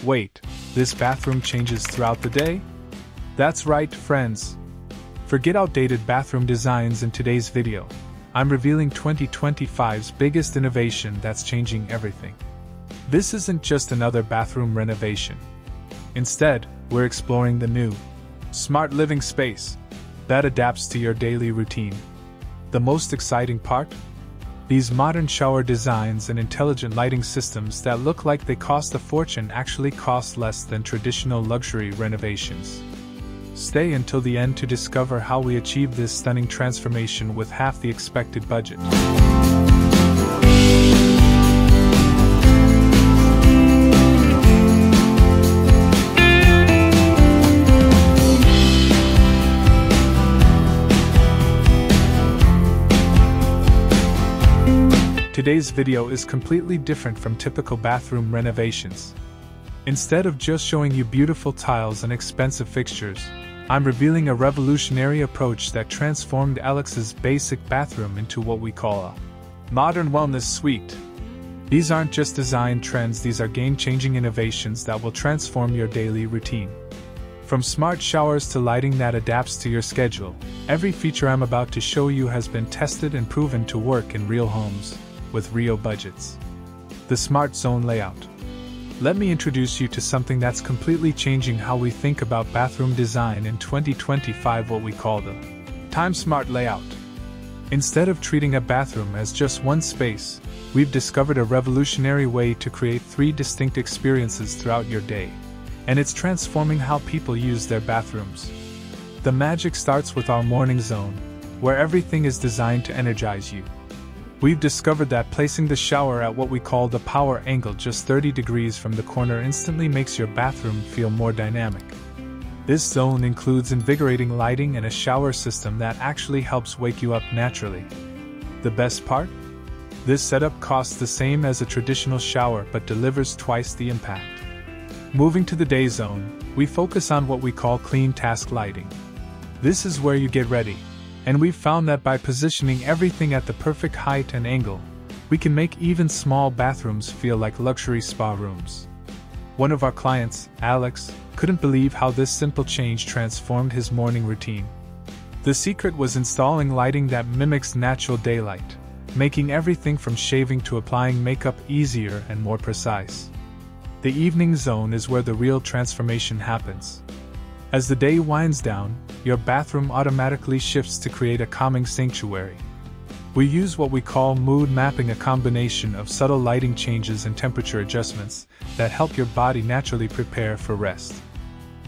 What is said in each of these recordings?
Wait, this bathroom changes throughout the day? That's right, friends. Forget outdated bathroom designs in today's video. I'm revealing 2025's biggest innovation that's changing everything. This isn't just another bathroom renovation. Instead, we're exploring the new, smart living space that adapts to your daily routine. The most exciting part? These modern shower designs and intelligent lighting systems that look like they cost a fortune actually cost less than traditional luxury renovations. Stay until the end to discover how we achieve this stunning transformation with half the expected budget. Today's video is completely different from typical bathroom renovations. Instead of just showing you beautiful tiles and expensive fixtures, I'm revealing a revolutionary approach that transformed Alex's basic bathroom into what we call a modern wellness suite. These aren't just design trends, these are game-changing innovations that will transform your daily routine. From smart showers to lighting that adapts to your schedule, every feature I'm about to show you has been tested and proven to work in real homes, with real budgets. The Smart Zone Layout. Let me introduce you to something that's completely changing how we think about bathroom design in 2025, what we call the Time Smart Layout. Instead of treating a bathroom as just one space, we've discovered a revolutionary way to create 3 distinct experiences throughout your day, and it's transforming how people use their bathrooms. The magic starts with our morning zone, where everything is designed to energize you. We've discovered that placing the shower at what we call the power angle, just 30 degrees from the corner, instantly makes your bathroom feel more dynamic. This zone includes invigorating lighting and a shower system that actually helps wake you up naturally. The best part? This setup costs the same as a traditional shower but delivers twice the impact. Moving to the day zone, we focus on what we call clean task lighting. This is where you get ready. And we've found that by positioning everything at the perfect height and angle, we can make even small bathrooms feel like luxury spa rooms. One of our clients, Alex, couldn't believe how this simple change transformed his morning routine. The secret was installing lighting that mimics natural daylight, making everything from shaving to applying makeup easier and more precise. The evening zone is where the real transformation happens. As the day winds down, your bathroom automatically shifts to create a calming sanctuary. We use what we call mood mapping, a combination of subtle lighting changes and temperature adjustments that help your body naturally prepare for rest.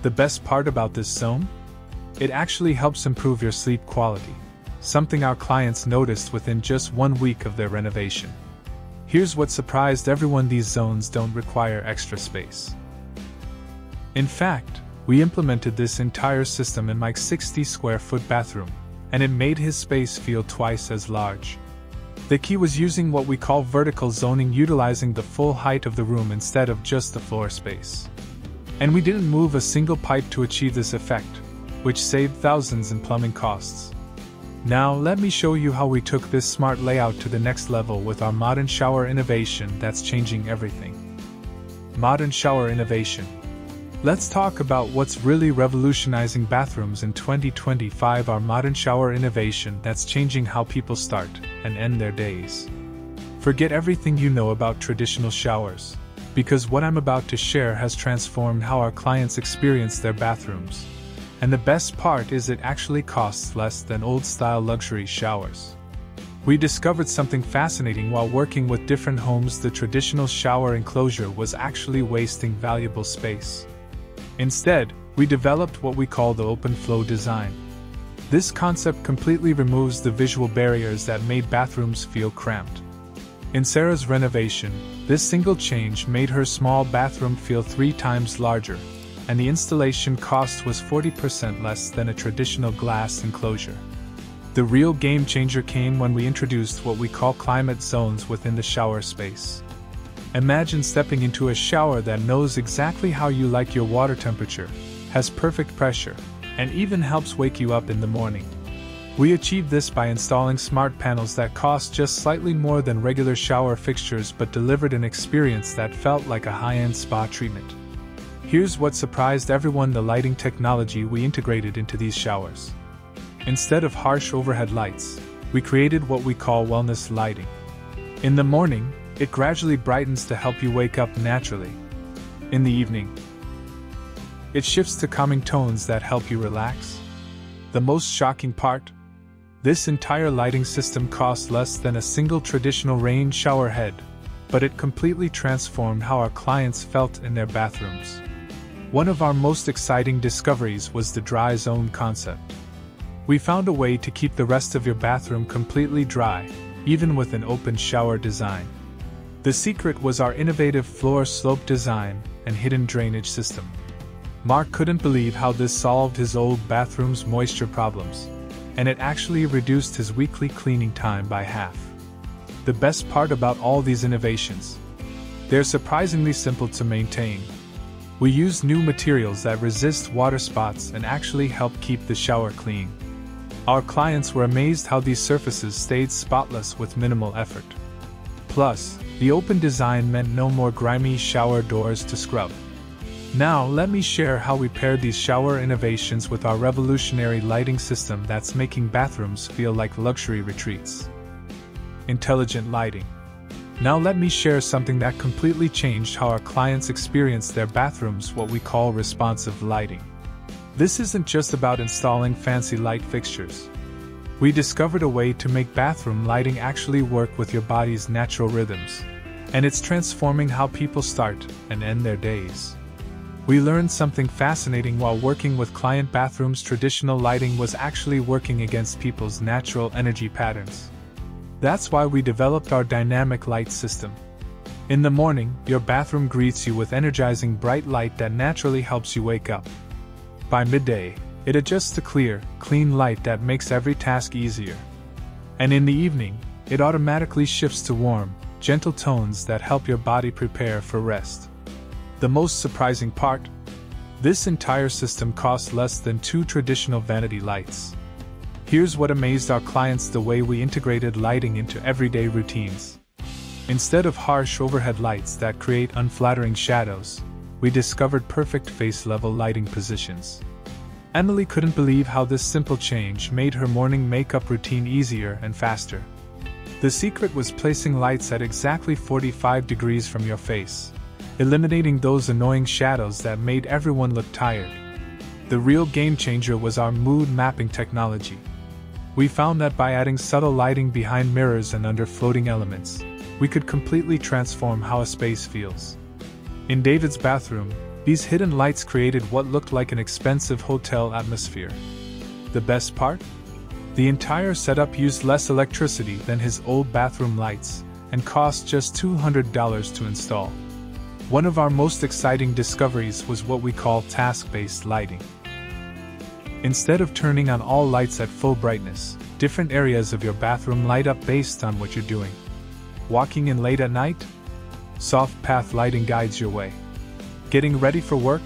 The best part about this zone? It actually helps improve your sleep quality, something our clients noticed within just 1 week of their renovation. Here's what surprised everyone: these zones don't require extra space. In fact, we implemented this entire system in Mike's 60-square-foot bathroom, and it made his space feel twice as large. The key was using what we call vertical zoning, utilizing the full height of the room instead of just the floor space. And we didn't move a single pipe to achieve this effect, which saved thousands in plumbing costs. Now let me show you how we took this smart layout to the next level with our modern shower innovation that's changing everything. Modern shower innovation. Let's talk about what's really revolutionizing bathrooms in 2025, our modern shower innovation that's changing how people start and end their days. Forget everything you know about traditional showers, because what I'm about to share has transformed how our clients experience their bathrooms. And the best part is it actually costs less than old-style luxury showers. We discovered something fascinating while working with different homes: the traditional shower enclosure was actually wasting valuable space. Instead, we developed what we call the open flow design. This concept completely removes the visual barriers that made bathrooms feel cramped. In Sarah's renovation, this single change made her small bathroom feel 3 times larger, and the installation cost was 40% less than a traditional glass enclosure. The real game changer came when we introduced what we call climate zones within the shower space. Imagine stepping into a shower that knows exactly how you like your water temperature, has perfect pressure, and even helps wake you up in the morning. We achieved this by installing smart panels that cost just slightly more than regular shower fixtures but delivered an experience that felt like a high-end spa treatment. Here's what surprised everyone: the lighting technology we integrated into these showers. Instead of harsh overhead lights, we created what we call wellness lighting. In the morning, it gradually brightens to help you wake up naturally. In the evening, it shifts to calming tones that help you relax. The most shocking part? This entire lighting system costs less than a single traditional rain shower head, but it completely transformed how our clients felt in their bathrooms. One of our most exciting discoveries was the dry zone concept. We found a way to keep the rest of your bathroom completely dry, even with an open shower design. The secret was our innovative floor slope design and hidden drainage system. Mark couldn't believe how this solved his old bathroom's moisture problems, and it actually reduced his weekly cleaning time by half. The best part about all these innovations? They're surprisingly simple to maintain. We use new materials that resist water spots and actually help keep the shower clean. Our clients were amazed how these surfaces stayed spotless with minimal effort. Plus, the open design meant no more grimy shower doors to scrub. Now, let me share how we paired these shower innovations with our revolutionary lighting system that's making bathrooms feel like luxury retreats. Intelligent lighting. Now let me share something that completely changed how our clients experience their bathrooms: what we call responsive lighting. This isn't just about installing fancy light fixtures. We discovered a way to make bathroom lighting actually work with your body's natural rhythms, and it's transforming how people start and end their days. We learned something fascinating while working with client bathrooms: traditional lighting was actually working against people's natural energy patterns. That's why we developed our dynamic light system. In the morning, your bathroom greets you with energizing bright light that naturally helps you wake up. By midday, it adjusts to clear, clean light that makes every task easier. And in the evening, it automatically shifts to warm, gentle tones that help your body prepare for rest. The most surprising part? This entire system costs less than 2 traditional vanity lights. Here's what amazed our clients: the way we integrated lighting into everyday routines. Instead of harsh overhead lights that create unflattering shadows, we discovered perfect face-level lighting positions. Emily couldn't believe how this simple change made her morning makeup routine easier and faster. The secret was placing lights at exactly 45 degrees from your face, eliminating those annoying shadows that made everyone look tired. The real game changer was our mood mapping technology. We found that by adding subtle lighting behind mirrors and under floating elements, we could completely transform how a space feels. In David's bathroom, these hidden lights created what looked like an expensive hotel atmosphere. The best part? The entire setup used less electricity than his old bathroom lights and cost just $200 to install. One of our most exciting discoveries was what we call task-based lighting. Instead of turning on all lights at full brightness, different areas of your bathroom light up based on what you're doing. Walking in late at night? Soft path lighting guides your way. Getting ready for work?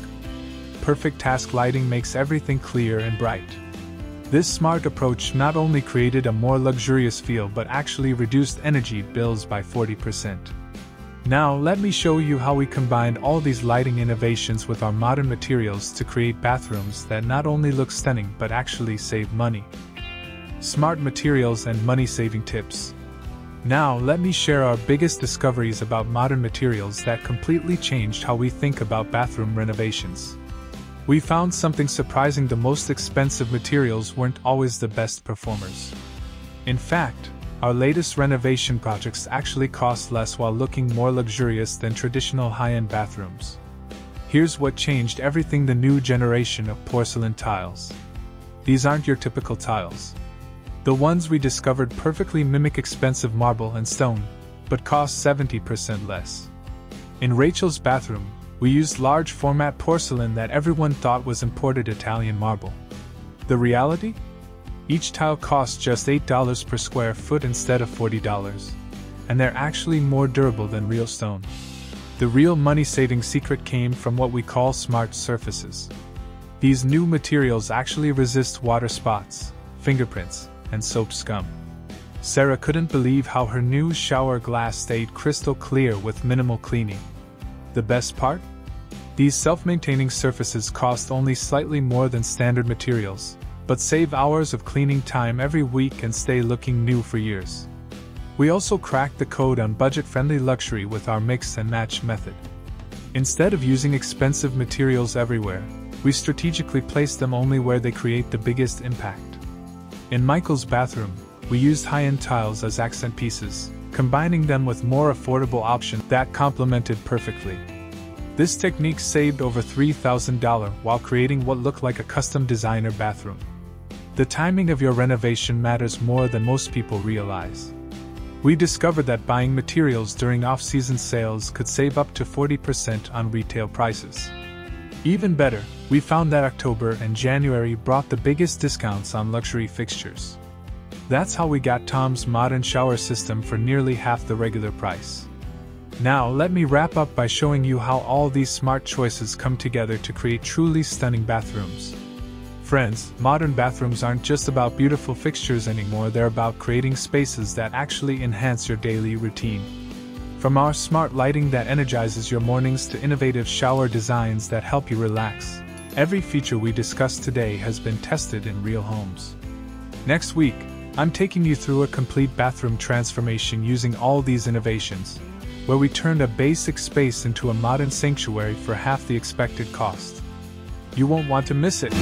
Perfect task lighting makes everything clear and bright. This smart approach not only created a more luxurious feel but actually reduced energy bills by 40%. Now let me show you how we combined all these lighting innovations with our modern materials to create bathrooms that not only look stunning but actually save money. Smart materials and money-saving tips. Now let me share our biggest discoveries about modern materials that completely changed how we think about bathroom renovations. We found something surprising: the most expensive materials weren't always the best performers. In fact, our latest renovation projects actually cost less while looking more luxurious than traditional high-end bathrooms. Here's what changed everything: the new generation of porcelain tiles. These aren't your typical tiles. The ones we discovered perfectly mimic expensive marble and stone, but cost 70% less. In Rachel's bathroom, we used large format porcelain that everyone thought was imported Italian marble. The reality? Each tile costs just $8 per square foot instead of $40, and they're actually more durable than real stone. The real money-saving secret came from what we call smart surfaces. These new materials actually resist water spots, fingerprints, and soap scum. Sarah couldn't believe how her new shower glass stayed crystal clear with minimal cleaning. The best part? These self-maintaining surfaces cost only slightly more than standard materials, but save hours of cleaning time every week and stay looking new for years. We also cracked the code on budget-friendly luxury with our mix and match method. Instead of using expensive materials everywhere, we strategically place them only where they create the biggest impact. In Michael's bathroom, we used high-end tiles as accent pieces, combining them with more affordable options that complemented perfectly. This technique saved over $3,000 while creating what looked like a custom designer bathroom. The timing of your renovation matters more than most people realize. We discovered that buying materials during off-season sales could save up to 40% on retail prices. Even better, we found that October and January brought the biggest discounts on luxury fixtures. That's how we got Tom's modern shower system for nearly half the regular price. Now let me wrap up by showing you how all these smart choices come together to create truly stunning bathrooms. Friends, modern bathrooms aren't just about beautiful fixtures anymore, they're about creating spaces that actually enhance your daily routine. From our smart lighting that energizes your mornings to innovative shower designs that help you relax, every feature we discussed today has been tested in real homes. Next week, I'm taking you through a complete bathroom transformation using all these innovations, where we turned a basic space into a modern sanctuary for half the expected cost. You won't want to miss it.